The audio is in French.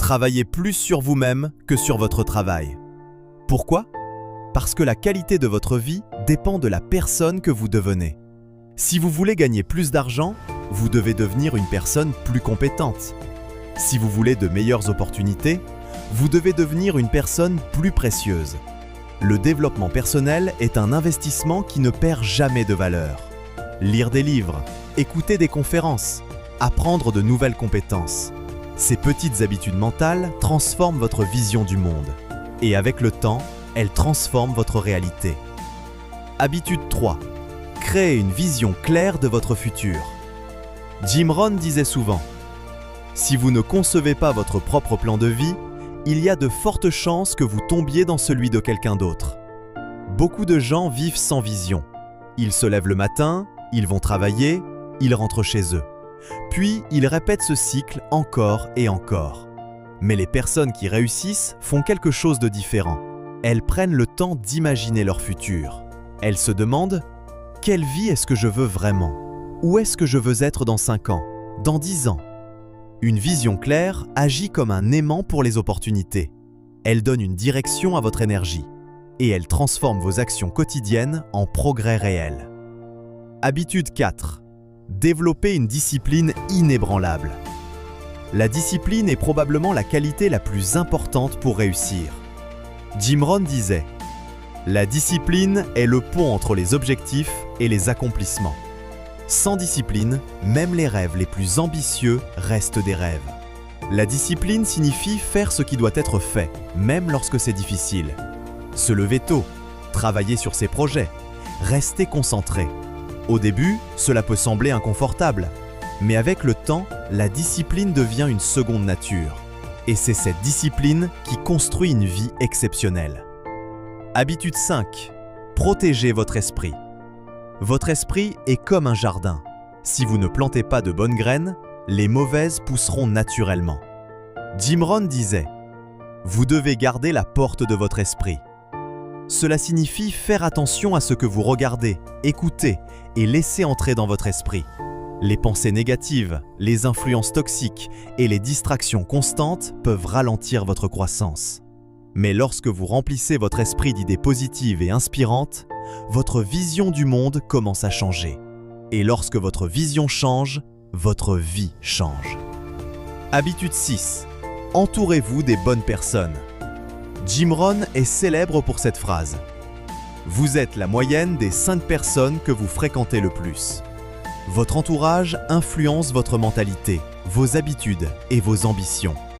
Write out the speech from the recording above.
Travaillez plus sur vous-même que sur votre travail. Pourquoi? Parce que la qualité de votre vie dépend de la personne que vous devenez. Si vous voulez gagner plus d'argent, vous devez devenir une personne plus compétente. Si vous voulez de meilleures opportunités, vous devez devenir une personne plus précieuse. Le développement personnel est un investissement qui ne perd jamais de valeur. Lire des livres, écouter des conférences, apprendre de nouvelles compétences. Ces petites habitudes mentales transforment votre vision du monde. Et avec le temps, elles transforment votre réalité. Habitude 3. Créez une vision claire de votre futur. Jim Rohn disait souvent « Si vous ne concevez pas votre propre plan de vie, il y a de fortes chances que vous tombiez dans celui de quelqu'un d'autre. » Beaucoup de gens vivent sans vision. Ils se lèvent le matin, ils vont travailler, ils rentrent chez eux. Puis, ils répètent ce cycle encore et encore. Mais les personnes qui réussissent font quelque chose de différent. Elles prennent le temps d'imaginer leur futur. Elles se demandent « Quelle vie est-ce que je veux vraiment? Où est-ce que je veux être dans 5 ans? Dans 10 ans ?» Une vision claire agit comme un aimant pour les opportunités. Elle donne une direction à votre énergie et elle transforme vos actions quotidiennes en progrès réels. Habitude 4. Développer une discipline inébranlable. La discipline est probablement la qualité la plus importante pour réussir. Jim Rohn disait « La discipline est le pont entre les objectifs et les accomplissements. Sans discipline, même les rêves les plus ambitieux restent des rêves. » La discipline signifie faire ce qui doit être fait, même lorsque c'est difficile. Se lever tôt, travailler sur ses projets, rester concentré. Au début, cela peut sembler inconfortable, mais avec le temps, la discipline devient une seconde nature. Et c'est cette discipline qui construit une vie exceptionnelle. Habitude 5. Protégez votre esprit. Votre esprit est comme un jardin. Si vous ne plantez pas de bonnes graines, les mauvaises pousseront naturellement. Jim Rohn disait « Vous devez garder la porte de votre esprit. » Cela signifie faire attention à ce que vous regardez, écoutez et laissez entrer dans votre esprit. Les pensées négatives, les influences toxiques et les distractions constantes peuvent ralentir votre croissance. Mais lorsque vous remplissez votre esprit d'idées positives et inspirantes, votre vision du monde commence à changer. Et lorsque votre vision change, votre vie change. Habitude 6. Entourez-vous des bonnes personnes. Jim Rohn est célèbre pour cette phrase. Vous êtes la moyenne des 5 personnes que vous fréquentez le plus. Votre entourage influence votre mentalité, vos habitudes et vos ambitions.